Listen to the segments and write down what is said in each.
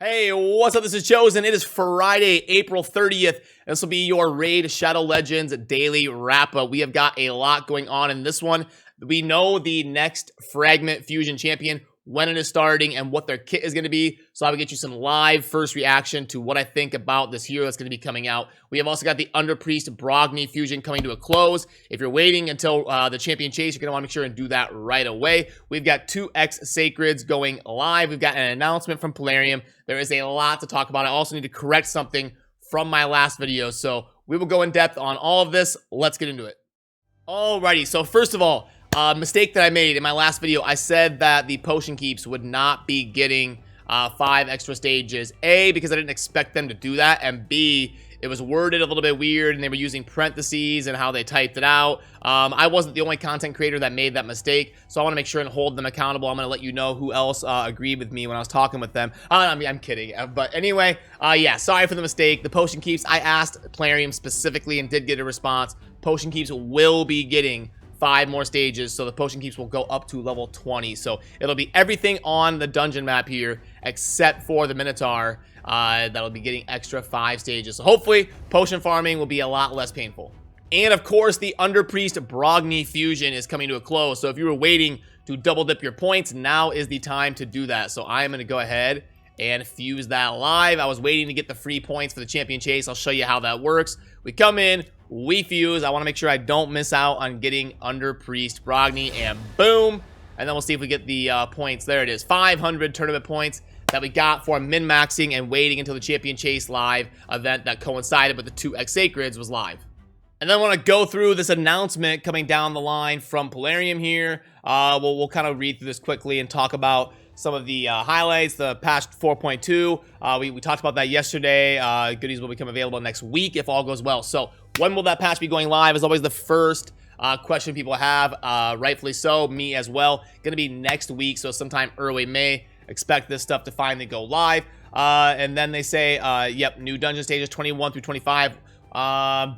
Hey, what's up? This is Chosen. It is Friday, April 30th. This will be your Raid Shadow Legends daily wrap-up. We have got a lot going on in this one. We know the next Fragment Fusion champion, when it is starting, and what their kit is going to be. So I will get you some live first reaction to what I think about this hero that's going to be coming out. We have also got the Underpriest Brogni Fusion coming to a close. If you're waiting until the champion chase, you're going to want to make sure and do that right away. We've got 2X Sacreds going live. We've got an announcement from Polarium. There is a lot to talk about. I also need to correct something from my last video. So we will go in depth on all of this. Let's get into it. Alrighty, so first of all, mistake that I made in my last video. I said that the potion keeps would not be getting 5 extra stages. A, because I didn't expect them to do that, and B, it was worded a little bit weird, and they were using parentheses and how they typed it out. I wasn't the only content creator that made that mistake, so I want to make sure and hold them accountable. I'm going to let you know who else agreed with me when I was talking with them. I mean, I'm kidding. But anyway, yeah, sorry for the mistake. The potion keeps, I asked Polarium specifically and did get a response. Potion keeps will be getting 5 more stages, so the potion keeps will go up to level 20. So it'll be everything on the dungeon map here except for the Minotaur that'll be getting extra 5 stages. So hopefully potion farming will be a lot less painful. And of course, the Underpriest Brogni Fusion is coming to a close. So if you were waiting to double dip your points, now is the time to do that. So I am going to go ahead and fuse that live. I was waiting to get the free points for the champion chase. I'll show you how that works. We come in, we fuse. I want to make sure I don't miss out on getting Underpriest Brogni, and boom. And then we'll see if we get the points. There it is, 500 tournament points that we got for min-maxing and waiting until the champion chase live event that coincided with the 2X Sacreds was live. And then I want to go through this announcement coming down the line from Polarium here. We'll kind of read through this quickly and talk about some of the highlights. The patch 4.2, we talked about that yesterday. Goodies will become available next week if all goes well. So when will that patch be going live is always the first question people have, rightfully so, me as well. Gonna be next week, so sometime early May. Expect this stuff to finally go live. And then they say, yep, new dungeon stages 21 through 25.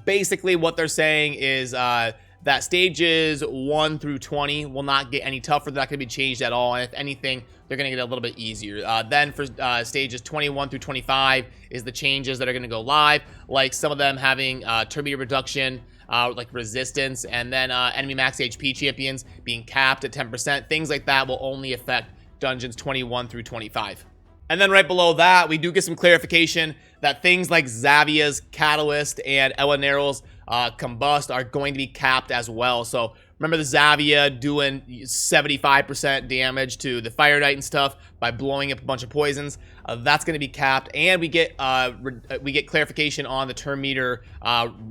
Basically what they're saying is that stages 1 through 20 will not get any tougher. They're not going to be changed at all. And if anything, they're going to get a little bit easier. Then for stages 21 through 25 is the changes that are going to go live, like some of them having turn meter reduction, like resistance, and then enemy max HP champions being capped at 10%. Things like that will only affect dungeons 21 through 25. And then right below that, we do get some clarification that things like Xavia's Catalyst and Eleanor's Combust are going to be capped as well. So remember the Xavia doing 75% damage to the Fire Knight and stuff by blowing up a bunch of poisons. That's going to be capped, and we get clarification on the turn meter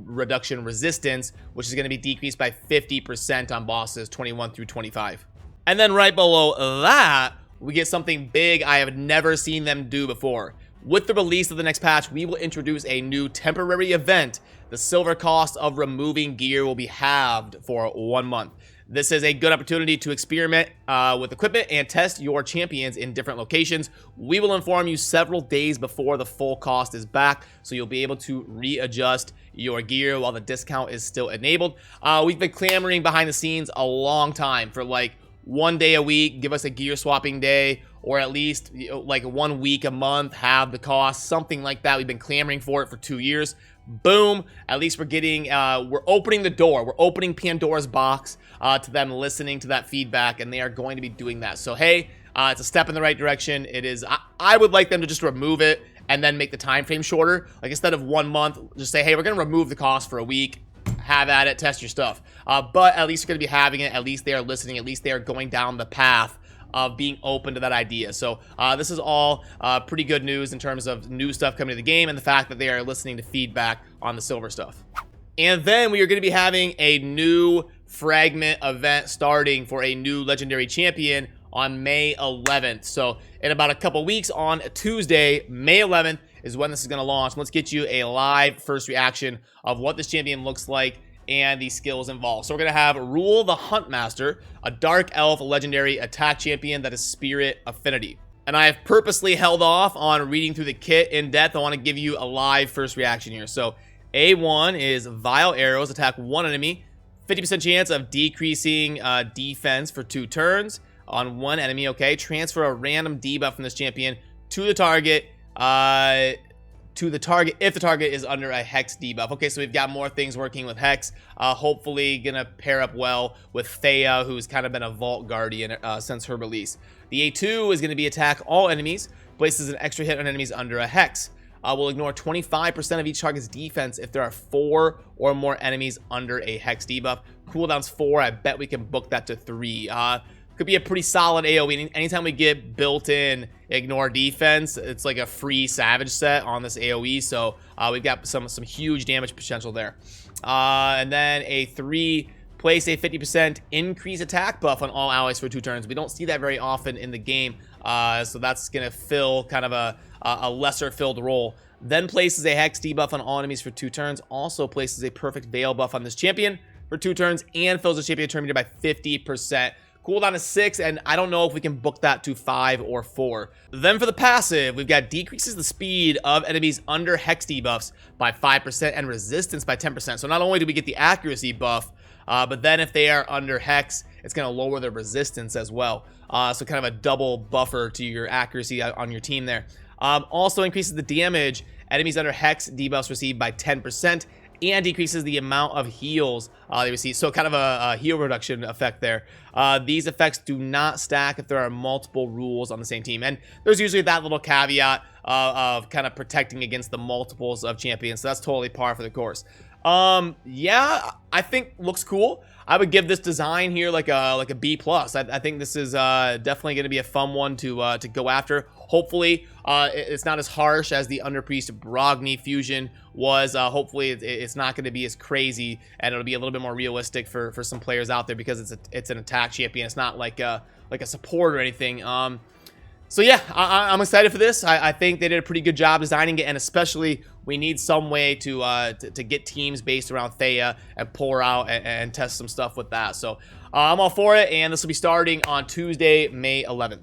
reduction resistance, which is going to be decreased by 50% on bosses 21 through 25. And then right below that, we get something big I have never seen them do before. With the release of the next patch, we will introduce a new temporary event. The silver cost of removing gear will be halved for 1 month. This is a good opportunity to experiment with equipment and test your champions in different locations. We will inform you several days before the full cost is back, so you'll be able to readjust your gear while the discount is still enabled. We've been clamoring behind the scenes a long time for like 1 day a week, give us a gear swapping day, or at least like 1 week a month, have the cost, something like that. We've been clamoring for it for 2 years. Boom, at least we're getting, we're opening the door. We're opening Pandora's box to them listening to that feedback, and they are going to be doing that. So hey, it's a step in the right direction. It is, I would like them to just remove it and then make the time frame shorter. Like instead of 1 month, just say, hey, we're gonna remove the cost for a week. Have at it, test your stuff. But at least you're going to be having it. At least they are listening. At least they are going down the path of being open to that idea. So this is all pretty good news in terms of new stuff coming to the game and the fact that they are listening to feedback on the silver stuff. And then we are going to be having a new fragment event starting for a new legendary champion on May 11th. So in about a couple weeks on Tuesday, May 11th, is when this is going to launch. Let's get you a live first reaction of what this champion looks like and the skills involved. So we're going to have Rule the Huntmaster, a Dark Elf legendary attack champion that is Spirit Affinity. And I have purposely held off on reading through the kit in depth. I want to give you a live first reaction here. So A1 is Vile Arrows, attack 1 enemy, 50% chance of decreasing defense for 2 turns on 1 enemy. Okay, transfer a random debuff from this champion to the target. to the target if the target is under a hex debuff. Okay, so we've got more things working with hex. Hopefully gonna pair up well with Thea, who's kind of been a vault guardian since her release. The A2 is gonna be attack all enemies, places an extra hit on enemies under a hex. Will ignore 25% of each target's defense if there are 4 or more enemies under a hex debuff. Cooldown's 4. I bet we can book that to 3. Could be a pretty solid AoE. Anytime we get built-in ignore defense, it's like a free savage set on this AoE. So we've got some huge damage potential there. And then a 3, place a 50% increase attack buff on all allies for 2 turns. We don't see that very often in the game. So that's gonna fill kind of a lesser filled role. Then places a hex debuff on all enemies for 2 turns. Also places a perfect veil buff on this champion for 2 turns and fills the champion turn meter by 50%. Cooldown is 6, and I don't know if we can book that to 5 or 4. Then for the passive, we've got decreases the speed of enemies under hex debuffs by 5% and resistance by 10%. So not only do we get the accuracy buff, but then if they are under hex, it's going to lower their resistance as well. So kind of a double buffer to your accuracy on your team there. Also increases the damage enemies under hex debuffs receive by 10%. And decreases the amount of heals they receive. So kind of a heal reduction effect there. These effects do not stack if there are multiple rules on the same team. And there's usually that little caveat of kind of protecting against the multiples of champions. So that's totally par for the course. Yeah, I think looks cool. I would give this design here like a B+. I think this is definitely going to be a fun one to go after. Hopefully, it's not as harsh as the Underpriest Brogni fusion was. Hopefully, it's not going to be as crazy, and it'll be a little bit more realistic for some players out there because it's an attack champion. It's not like a support or anything. So yeah, I'm excited for this. I think they did a pretty good job designing it, and especially we need some way to get teams based around Thea and pull her out and test some stuff with that. So I'm all for it, and this will be starting on Tuesday, May 11th.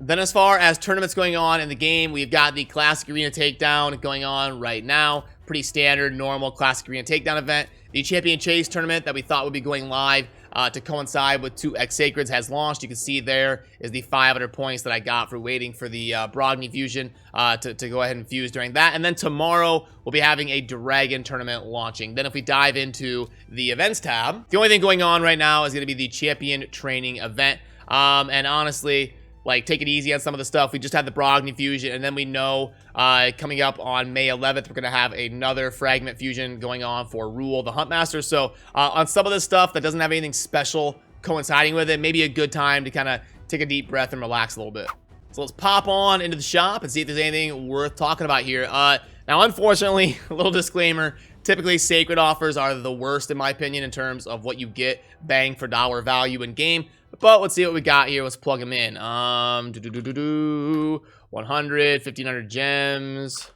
Then as far as tournaments going on in the game, we've got the Classic Arena Takedown going on right now. Pretty standard, normal Classic Arena Takedown event. The Champion Chase tournament that we thought would be going live to coincide with 2X Sacreds has launched. You can see there is the 500 points that I got for waiting for the Brogni fusion to go ahead and fuse during that. And then tomorrow we'll be having a Dragon tournament launching. Then if we dive into the events tab, the only thing going on right now is going to be the Champion Training event. And honestly, like, take it easy on some of the stuff. We just had the Brogni fusion, and then we know coming up on May 11th, we're going to have another fragment fusion going on for Rule the Huntmaster. So on some of this stuff that doesn't have anything special coinciding with it, maybe a good time to kind of take a deep breath and relax a little bit. So let's pop on into the shop and see if there's anything worth talking about here. Now, unfortunately, a little disclaimer, typically Sacred offers are the worst in my opinion in terms of what you get bang for dollar value in game. But let's see what we got here. Let's plug them in. 100, 1500 gems.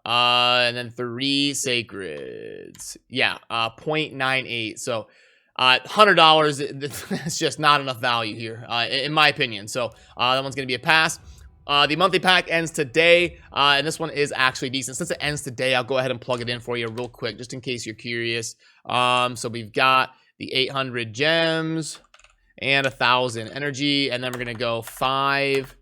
And then 3 sacreds. Yeah, 0.98. So, $100, that's just not enough value here, in my opinion. So, that one's going to be a pass. The monthly pack ends today, and this one is actually decent. Since it ends today, I'll go ahead and plug it in for you real quick, just in case you're curious. So we've got the 800 gems and 1,000 energy, and then we're gonna go 5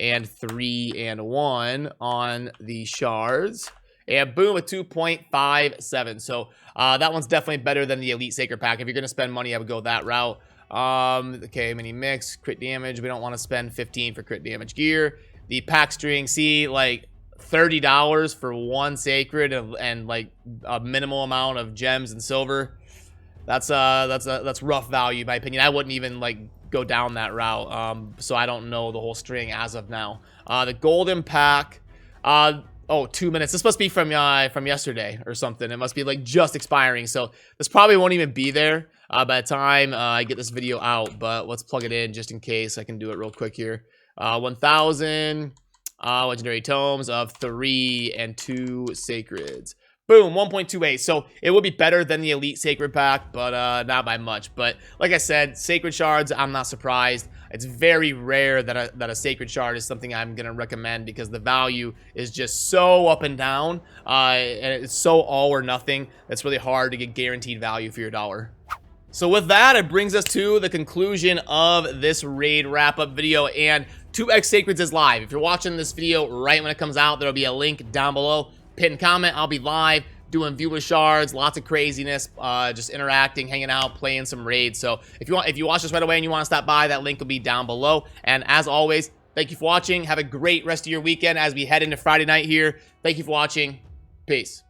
and 3 and 1 on the shards, and boom, a 2.57. So that one's definitely better than the Elite Sacred pack. If you're gonna spend money, I would go that route. Okay, mini mix, crit damage. We don't want to spend 15 for crit damage gear. The pack string, see, like $30 for 1 sacred and like a minimal amount of gems and silver. That's rough value in my opinion. I wouldn't even like go down that route. So I don't know the whole string as of now. The golden pack, oh, 2 minutes. This must be from yesterday or something. It must be like just expiring. So this probably won't even be there by the time I get this video out. But let's plug it in just in case. I can do it real quick here. 1,000 legendary tomes of 3 and 2 sacreds. Boom, 1.28. So it would be better than the Elite Sacred pack, but not by much. But like I said, Sacred Shards, I'm not surprised. It's very rare that a Sacred Shard is something I'm going to recommend because the value is just so up and down. And it's so all or nothing. It's really hard to get guaranteed value for your dollar. So with that, it brings us to the conclusion of this raid wrap-up video. And 2x Sacreds is live. If you're watching this video right when it comes out, there'll be a link down below. Pin comment. I'll be live doing viewer shards, lots of craziness, just interacting, hanging out, playing some raids. So if you watch this right away and you want to stop by, that link will be down below. And as always, thank you for watching. Have a great rest of your weekend as we head into Friday night here. Thank you for watching. Peace.